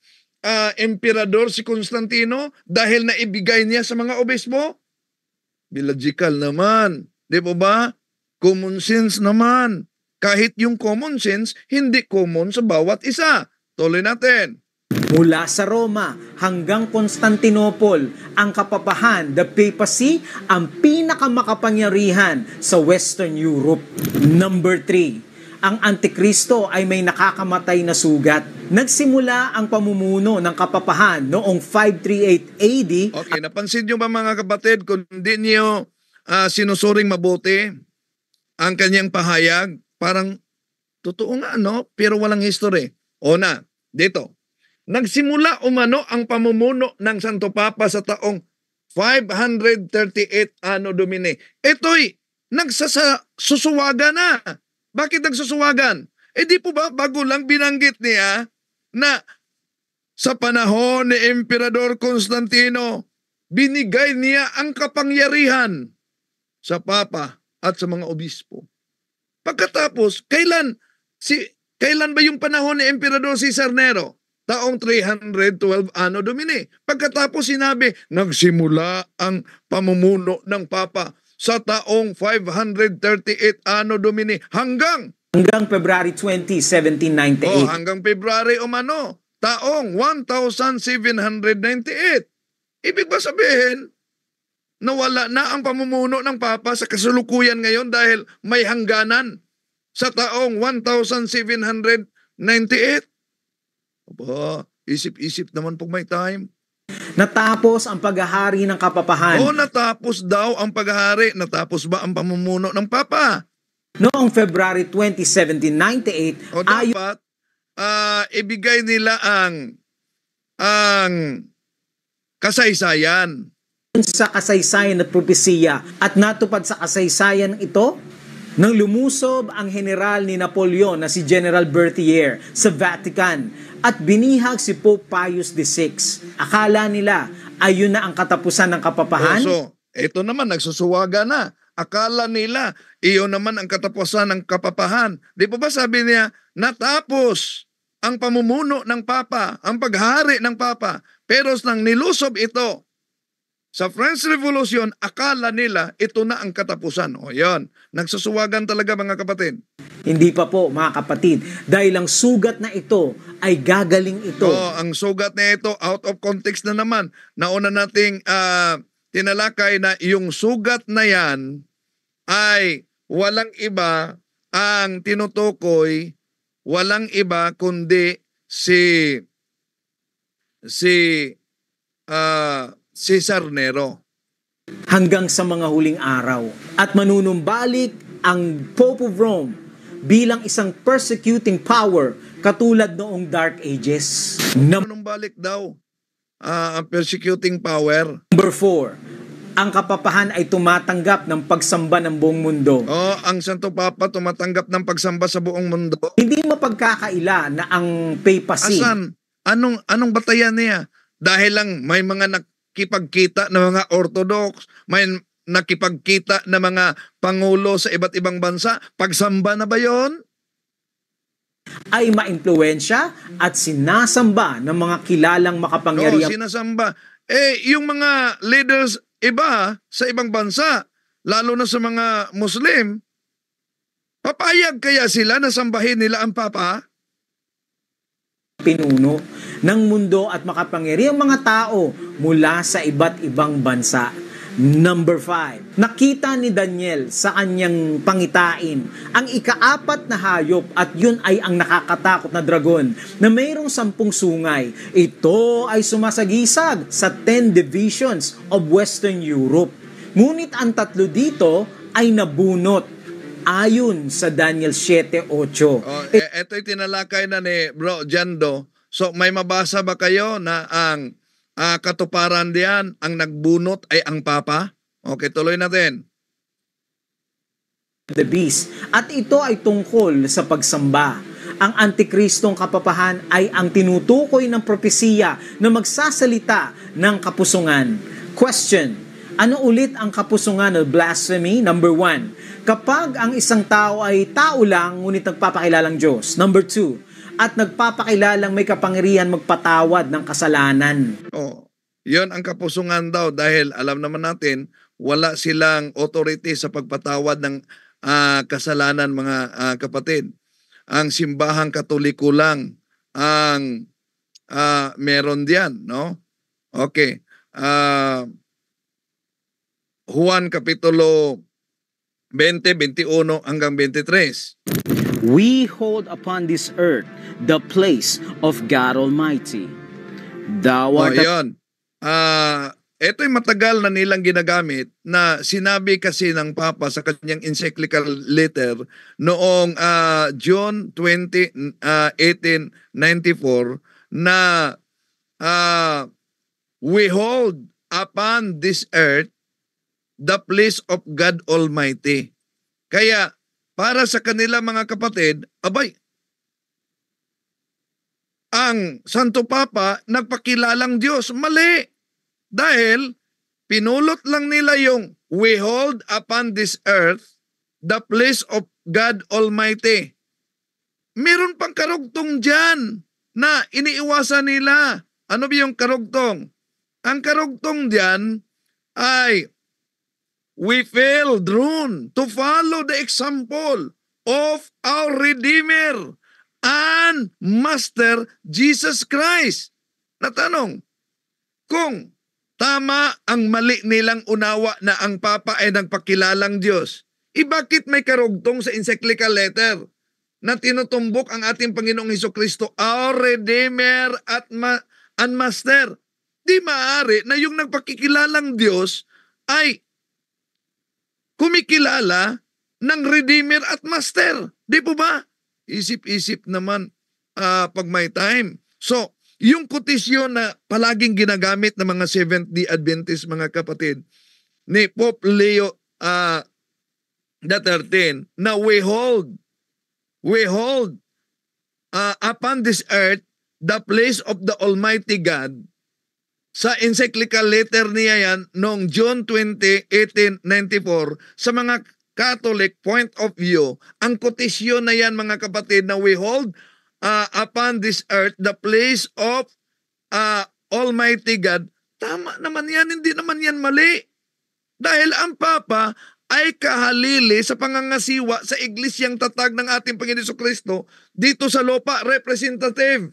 emperador si Constantino dahil naibigay niya sa mga obispo? Illogical naman. Di po ba? Common sense naman. Kahit yung common sense, hindi common sa bawat isa. Tuloy natin. Mula sa Roma hanggang Constantinople, ang kapapahan, the papacy, ang pinakamakapangyarihan sa Western Europe. Number 3, ang Antikristo ay may nakakamatay na sugat. Nagsimula ang pamumuno ng kapapahan noong 538 AD. Okay, napansin nyo ba mga kapatid, kung hindi nyo sinusuring mabuti ang kanyang pahayag, parang totoo nga no, pero walang history. Una, dito, nagsimula umano ang pamumuno ng Santo Papa sa taong 538 Anno Domini. Ito'y nagsusuwagan na. Bakit nagsusuwagan? Di po ba bago lang binanggit niya na sa panahon ni Emperador Constantino, binigay niya ang kapangyarihan sa Papa at sa mga obispo. Pagkatapos, kailan ba yung panahon ni Emperador Cesar Nero? Taong 312 Anno Domini. Pagkatapos sinabi, nagsimula ang pamumuno ng Papa sa taong 538 Anno Domini hanggang February 20, 1798. Hanggang February umano, taong 1798. Ibig ba sabihin, nawala na ang pamumuno ng Papa sa kasalukuyan ngayon dahil may hangganan sa taong 1798? Aba, isip-isip naman pag may time. Natapos ang paghahari ng kapapahan. Natapos daw ang paghahari. Natapos ba ang pamumuno ng Papa? Noong February 20, 1798, dapat ibigay nila ang ang kasaysayan. sa kasaysayan at propesiya at natupad sa kasaysayan ito nang lumusob ang general ni Napoleon na si General Berthier sa Vatican at binihag si Pope Pius VI. Akala nila ayun na ang katapusan ng kapapahan. So, ito naman, nagsusuwaga na. Akala nila, iyon naman ang katapusan ng kapapahan. Di po ba sabi niya, natapos ang pamumuno ng Papa, ang paghari ng Papa. Pero nang nilusob ito sa French Revolution, akala nila ito na ang katapusan. O yan, nagsusuwagan talaga mga kapatid. Hindi pa po mga kapatid, dahil ang sugat na ito ay gagaling ito. Ang sugat na ito, out of context na naman. Nauna nating tinalakay na yung sugat na yan ay walang iba ang tinutukoy, walang iba kundi si Cesar Nero. Hanggang sa mga huling araw. At manunumbalik ang Pope of Rome bilang isang persecuting power katulad noong Dark Ages. Anong balik daw ang persecuting power? Number 4, ang kapapahan ay tumatanggap ng pagsamba ng buong mundo. Ang Santo Papa tumatanggap ng pagsamba sa buong mundo. Hindi mapagkakaila na ang papacy. Asan? Anong batayan niya? Dahil lang may mga nakipagkita na mga Orthodox, may nakipagkita na mga pangulo sa iba't ibang bansa, pagsamba na ba yon? Ay maimpluwensya at sinasamba ng mga kilalang makapangyarihan. Sinasamba. Yung mga leaders iba sa ibang bansa, lalo na sa mga Muslim, papayag kaya sila na sambahin nila ang Papa? Pinuno ng mundo at makapangyarihang mga tao mula sa iba't ibang bansa. Number 5, nakita ni Daniel sa kanyang pangitain ang ika-4 na hayop at yun ay ang nakakatakot na dragon na mayroong 10 sungay. Ito ay sumasagisag sa 10 divisions of Western Europe. Ngunit ang 3 dito ay nabunot ayon sa Daniel 7:8. Ito'y tinalakay na ni Bro Jando. So may mabasa ba kayo na ang katuparan diyan, ang nagbunot ay ang Papa? Okay, tuloy natin. The beast. At ito ay tungkol sa pagsamba. Ang Antikristong kapapahan ay ang tinutukoy ng propesiya na magsasalita ng kapusungan. Question: ano ulit ang kapusungan o blasphemy? Number 1, kapag ang isang tao ay tao lang ngunit nagpapakilalang Diyos. Number 2, at nagpapakilalang may kapangyarihan magpatawad ng kasalanan. Yun ang kapusungan daw dahil alam naman natin wala silang authority sa pagpatawad ng kasalanan mga kapatid. Ang simbahang Katoliko lang ang meron diyan, no? Okay. Juan Kapitulo 20, 21 hanggang 23. We hold upon this earth the place of God Almighty. Thou art yun. Ito'y matagal na nilang ginagamit na sinabi kasi ng Papa sa kanyang encyclical letter noong June 20, 1894 na we hold upon this earth the place of God Almighty. Kaya para sa kanila mga kapatid, abay, ang Santo Papa nagpakilalang Diyos. Mali. Dahil pinulot lang nila yung we hold upon this earth the place of God Almighty. Meron pang karugtong dyan na iniiwasan nila. Ano ba yung karugtong? Ang karugtong dyan ay we feel drawn to follow the example of our Redeemer and Master Jesus Christ. Natanong, kung tama ang mali nilang unawa na ang Papa ay nagpakilalang Diyos, bakit may karugtong sa encyclical letter na tinutumbok ang ating Panginoong Hesukristo, our Redeemer and Master? Di maaari na yung nagpakikilalang Diyos ay kumikilala ng Redeemer at Master. Di po ba? Isip-isip naman pag may time. So, yung kotisyon na palaging ginagamit ng mga Seventh-day Adventist, mga kapatid, ni Pope Leo the 13, na we hold upon this earth the place of the Almighty God. Sa encyclical letter niya yan noong June 20, 1894, sa mga Catholic point of view, ang kotisyon na yan, mga kapatid, na we hold upon this earth the place of Almighty God, tama naman yan, hindi naman yan mali. Dahil ang Papa ay kahalili sa pangangasiwa sa iglesyang tatag ng ating Panginoon Kristo dito sa lupa, representative.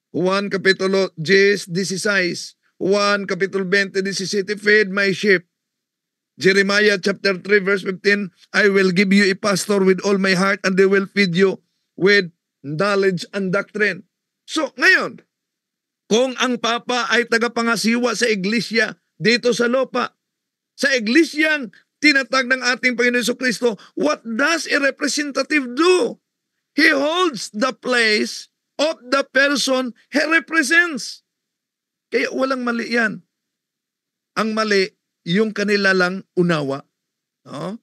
Juan Kapitulo 10, 16, Juan Kapitulo 20, 17, feed my sheep. Jeremiah chapter 3 verse 15, I will give you a pastor with all my heart and they will feed you with knowledge and doctrine. So ngayon, kung ang Papa ay tagapangasiwa sa iglesia dito sa lupa, sa iglesyang tinatag ng ating Panginoon Kristo, what does a representative do? He holds the place of the person he represents. Kaya walang mali yan. Ang mali, yung kanila lang unawa. No?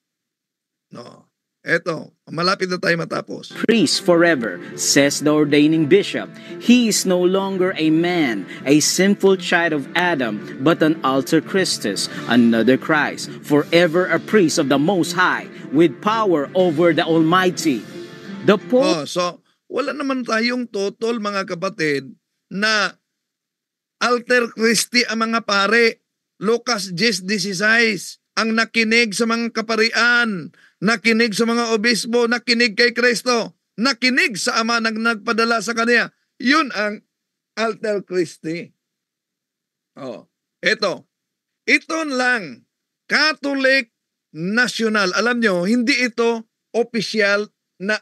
Eto, malapit na tayo matapos. Priest forever, says the ordaining bishop. He is no longer a man, a sinful child of Adam, but an alter Christus, another Christ, forever a priest of the Most High, with power over the Almighty. The Pope... So, wala naman tayong totol, mga kapatid, na alter Christi ang mga pare. Lucas 10:16, ang nakinig sa mga kaparian, nakinig sa mga obispo, nakinig kay Kristo, nakinig sa Ama na nagpadala sa Kanya. Yun ang alter Christi. Ito lang, Catholic National. Alam nyo, hindi ito opisyal na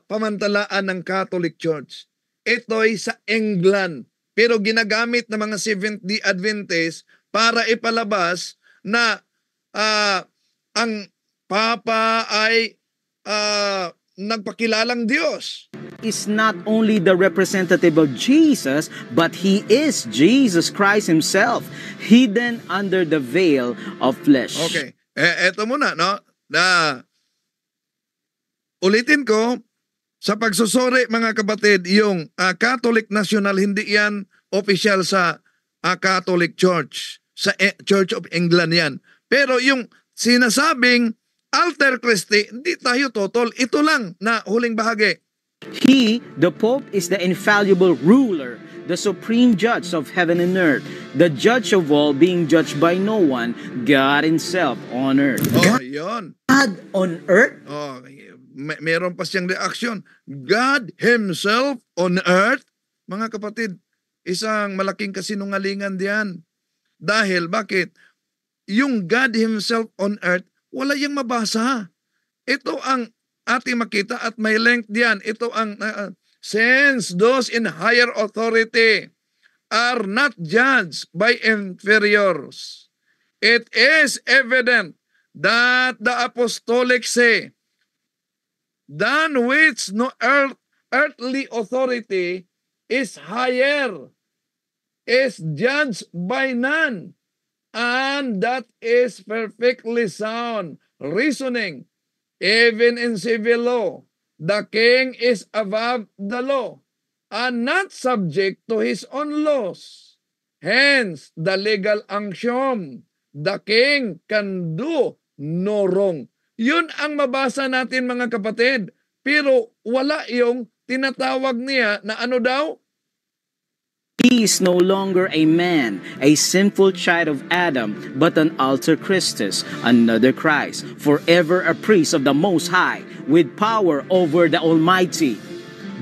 pamantalaan ng Catholic Church. Ito ay sa England. Pero ginagamit ng mga Seventh-day Adventists para ipalabas na ang Papa ay nagpakilalang Diyos. Is not only the representative of Jesus, but he is Jesus Christ himself, hidden under the veil of flesh. Okay. Eto muna, no? Ulitin ko, sa pagsusuri, mga kapatid, yung Catholic National, hindi yan official sa Catholic Church. Sa Church of England yan. Pero yung sinasabing alter Christi, hindi tayo totol. Ito lang na huling bahagi. He, the Pope, is the infallible ruler, the supreme judge of heaven and earth, the judge of all, being judged by no one, God himself on earth. Yun. God on earth? Meron pa siyang reaction. God himself on earth? Mga kapatid, isang malaking kasinungalingan diyan. Dahil, bakit? Yung God himself on earth, wala yung mabasa. Ito ang ating makita at may length diyan. Ito ang, since those in higher authority are not judged by inferiors, it is evident that the apostolic say, than which no earthly authority is higher, is judged by none, and that is perfectly sound reasoning. Even in civil law, the king is above the law, and not subject to his own laws. Hence, the legal axiom, the king can do no wrong. Yun ang mabasa natin, mga kapatid. Pero wala yung tinatawag niya na ano daw? He is no longer a man, a sinful child of Adam, but an alter Christus, another Christ, forever a priest of the Most High, with power over the Almighty.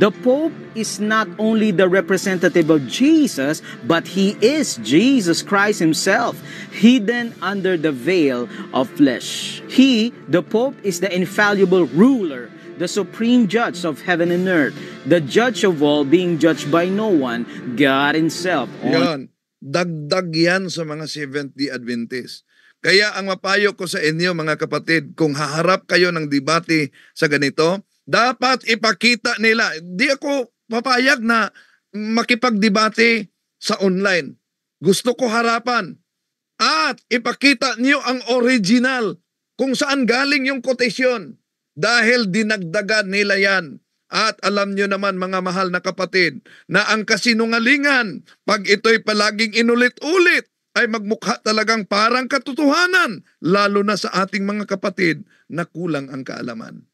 The Pope is not only the representative of Jesus, but he is Jesus Christ himself, hidden under the veil of flesh. He, the Pope, is the infallible ruler, the supreme judge of heaven and earth, the judge of all, being judged by no one, God himself. Yan. Dagdag yan sa mga Seventh-day Adventists. Kaya ang mapayo ko sa inyo, mga kapatid, kung haharap kayo ng debate sa ganito, dapat ipakita nila. Di ako papayag na makipagdebate sa online. Gusto ko harapan. At ipakita niyo ang original kung saan galing yung quotation. Dahil dinagdagan nila yan. At alam niyo naman mga mahal na kapatid, na ang kasinungalingan, pag ito'y palaging inulit-ulit, ay magmukha talagang parang katotohanan, lalo na sa ating mga kapatid na kulang ang kaalaman.